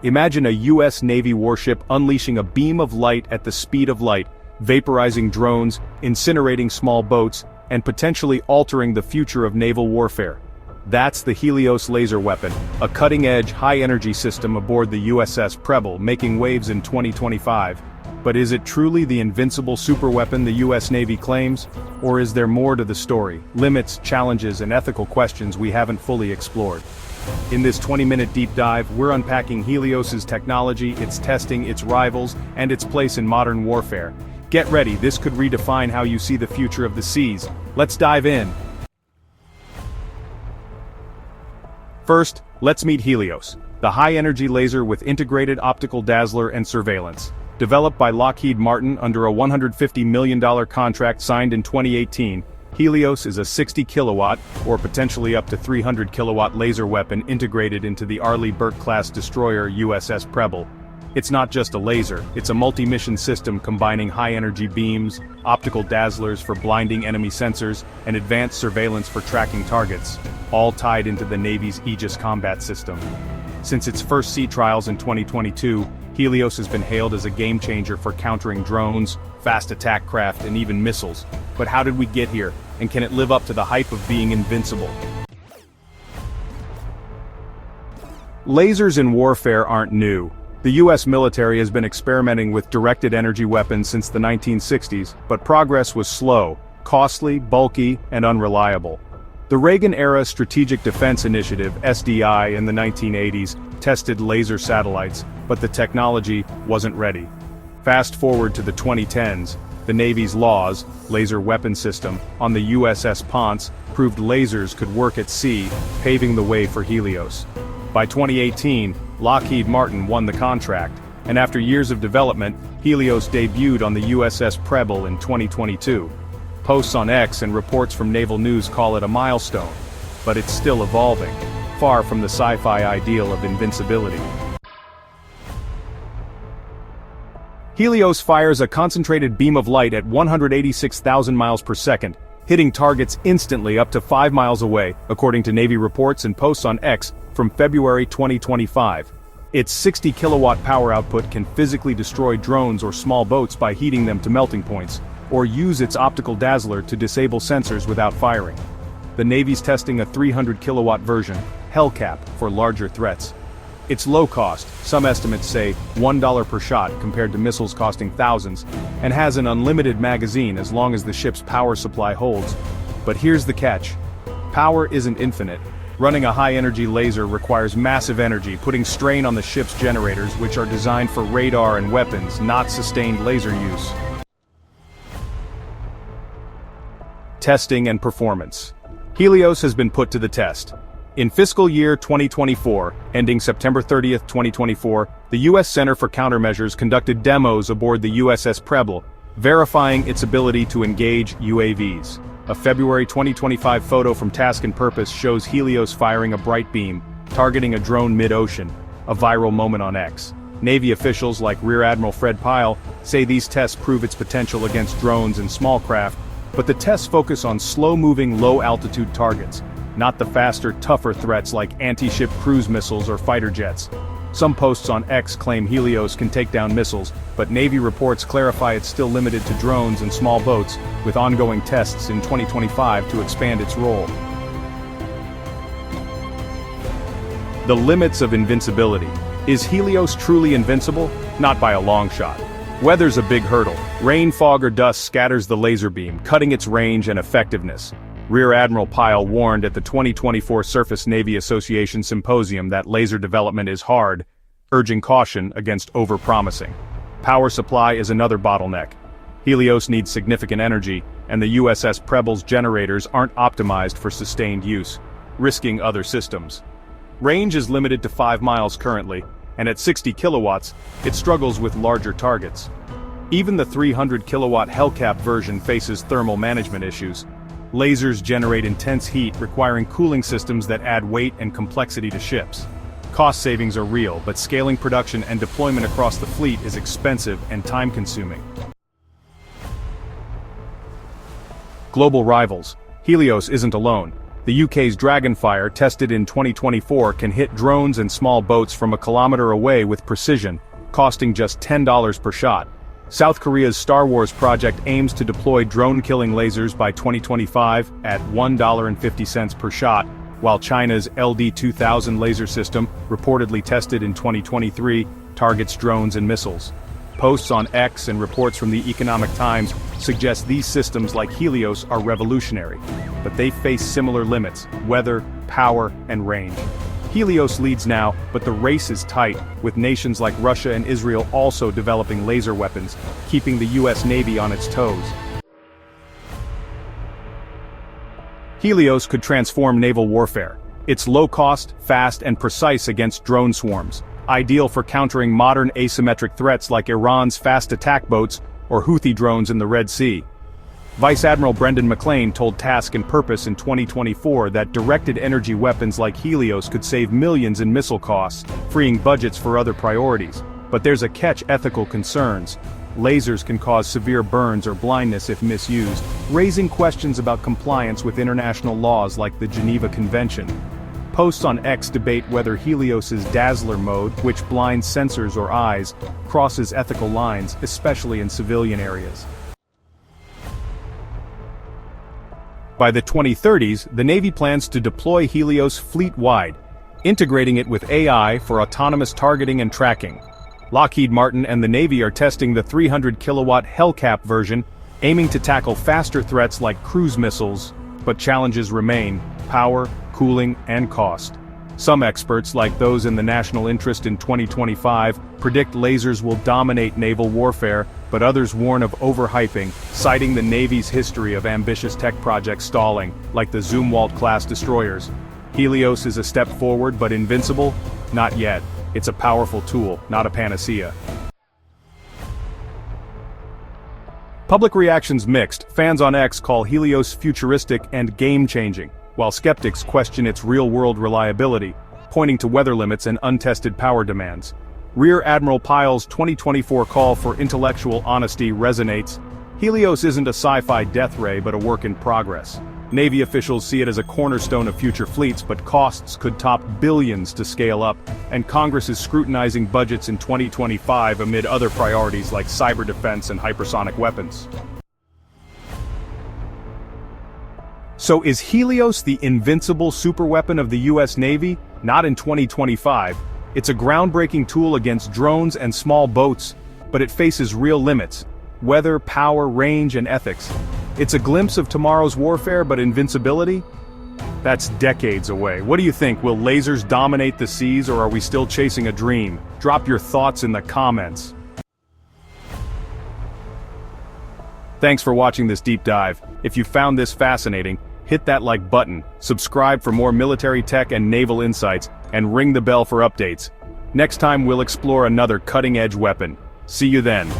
Imagine a US Navy warship unleashing a beam of light at the speed of light, vaporizing drones, incinerating small boats, and potentially altering the future of naval warfare. That's the HELIOS laser weapon, a cutting-edge, high-energy system aboard the USS Preble making waves in 2025. But is it truly the invincible superweapon the US Navy claims? Or is there more to the story, limits, challenges, and ethical questions we haven't fully explored? In this 20-minute deep dive, we're unpacking HELIOS's technology, its testing, its rivals, and its place in modern warfare. Get ready, this could redefine how you see the future of the seas. Let's dive in. First, let's meet HELIOS, the high-energy laser with integrated optical dazzler and surveillance. Developed by Lockheed Martin under a $150 million contract signed in 2018, HELIOS is a 60-kilowatt, or potentially up to 300-kilowatt laser weapon integrated into the Arleigh Burke-class destroyer USS Preble. It's not just a laser, it's a multi-mission system combining high-energy beams, optical dazzlers for blinding enemy sensors, and advanced surveillance for tracking targets, all tied into the Navy's Aegis combat system. Since its first sea trials in 2022, HELIOS has been hailed as a game-changer for countering drones, fast attack craft, and even missiles. But how did we get here, and can it live up to the hype of being invincible? Lasers in warfare aren't new. The US military has been experimenting with directed energy weapons since the 1960s, but progress was slow, costly, bulky, and unreliable. The Reagan-era Strategic Defense Initiative (SDI) in the 1980s tested laser satellites, but the technology wasn't ready. Fast forward to the 2010s, the Navy's LAWS, laser weapon system, on the USS Ponce proved lasers could work at sea, paving the way for HELIOS. By 2018, Lockheed Martin won the contract, and after years of development, HELIOS debuted on the USS Preble in 2022. Posts on X and reports from Naval News call it a milestone, but it's still evolving, far from the sci-fi ideal of invincibility. HELIOS fires a concentrated beam of light at 186,000 miles per second, hitting targets instantly up to 5 miles away, according to Navy reports and posts on X from February 2025. Its 60-kilowatt power output can physically destroy drones or small boats by heating them to melting points, or use its optical dazzler to disable sensors without firing. The Navy's testing a 300-kilowatt version, HELCAP, for larger threats. It's low cost, some estimates say $1 per shot compared to missiles costing thousands, and has an unlimited magazine as long as the ship's power supply holds. But here's the catch. Power isn't infinite. Running a high-energy laser requires massive energy, putting strain on the ship's generators, which are designed for radar and weapons, not sustained laser use. Testing and performance. HELIOS has been put to the test. In fiscal year 2024, ending September 30, 2024, the U.S. Center for Countermeasures conducted demos aboard the USS Preble, verifying its ability to engage UAVs. A February 2025 photo from Task and Purpose shows HELIOS firing a bright beam, targeting a drone mid-ocean, a viral moment on X. Navy officials like Rear Admiral Fred Pyle say these tests prove its potential against drones and small craft, but the tests focus on slow-moving, low-altitude targets, not the faster, tougher threats like anti-ship cruise missiles or fighter jets. Some posts on X claim HELIOS can take down missiles, but Navy reports clarify it's still limited to drones and small boats, with ongoing tests in 2025 to expand its role. The limits of invincibility. Is HELIOS truly invincible? Not by a long shot. Weather's a big hurdle. Rain, fog, or dust scatters the laser beam, cutting its range and effectiveness. Rear Admiral Pyle warned at the 2024 Surface Navy Association Symposium that laser development is hard, urging caution against over-promising. Power supply is another bottleneck. HELIOS needs significant energy, and the USS Preble's generators aren't optimized for sustained use, risking other systems. Range is limited to 5 miles currently, and at 60 kilowatts, it struggles with larger targets. Even the 300-kilowatt HELCAP version faces thermal management issues. Lasers generate intense heat, requiring cooling systems that add weight and complexity to ships. Cost savings are real, but scaling production and deployment across the fleet is expensive and time-consuming. Global rivals. HELIOS isn't alone. The UK's Dragonfire, tested in 2024, can hit drones and small boats from a kilometer away with precision, costing just $10 per shot. South Korea's Star Wars project aims to deploy drone-killing lasers by 2025 at $1.50 per shot, while China's LD-2000 laser system, reportedly tested in 2023, targets drones and missiles. Posts on X and reports from the Economic Times suggest these systems like Helios are revolutionary, but they face similar limits: weather, power, and range. Helios leads now, but the race is tight, with nations like Russia and Israel also developing laser weapons, keeping the US Navy on its toes. Helios could transform naval warfare. It's low-cost, fast, and precise against drone swarms, ideal for countering modern asymmetric threats like Iran's fast attack boats or Houthi drones in the Red Sea. Vice Admiral Brendan McClane told Task and Purpose in 2024 that directed energy weapons like Helios could save millions in missile costs, freeing budgets for other priorities. But there's a catch: ethical concerns. Lasers can cause severe burns or blindness if misused, raising questions about compliance with international laws like the Geneva Convention. Posts on X debate whether Helios's Dazzler mode, which blinds sensors or eyes, crosses ethical lines, especially in civilian areas. By the 2030s, the Navy plans to deploy Helios fleet-wide, integrating it with AI for autonomous targeting and tracking. Lockheed Martin and the Navy are testing the 300-kilowatt Hellcat version, aiming to tackle faster threats like cruise missiles, but challenges remain: power, cooling, and cost. Some experts, like those in the National Interest in 2025, predict lasers will dominate naval warfare, but others warn of overhyping, citing the Navy's history of ambitious tech projects stalling, like the Zumwalt-class destroyers. Helios is a step forward, but invincible? Not yet. It's a powerful tool, not a panacea. Public reactions mixed. Fans on X call Helios futuristic and game-changing, while skeptics question its real-world reliability, pointing to weather limits and untested power demands. Rear Admiral Pyle's 2024 call for intellectual honesty resonates. Helios isn't a sci-fi death ray but a work in progress. Navy officials see it as a cornerstone of future fleets, but costs could top billions to scale up, and Congress is scrutinizing budgets in 2025 amid other priorities like cyber defense and hypersonic weapons. So is Helios the invincible superweapon of the US Navy? Not in 2025. It's a groundbreaking tool against drones and small boats, but it faces real limits: weather, power, range, and ethics. It's a glimpse of tomorrow's warfare, but invincibility? That's decades away. What do you think? Will lasers dominate the seas, or are we still chasing a dream? Drop your thoughts in the comments. Thanks for watching this deep dive. If you found this fascinating, hit that like button, subscribe for more military tech and naval insights, and ring the bell for updates. Next time we'll explore another cutting-edge weapon. See you then.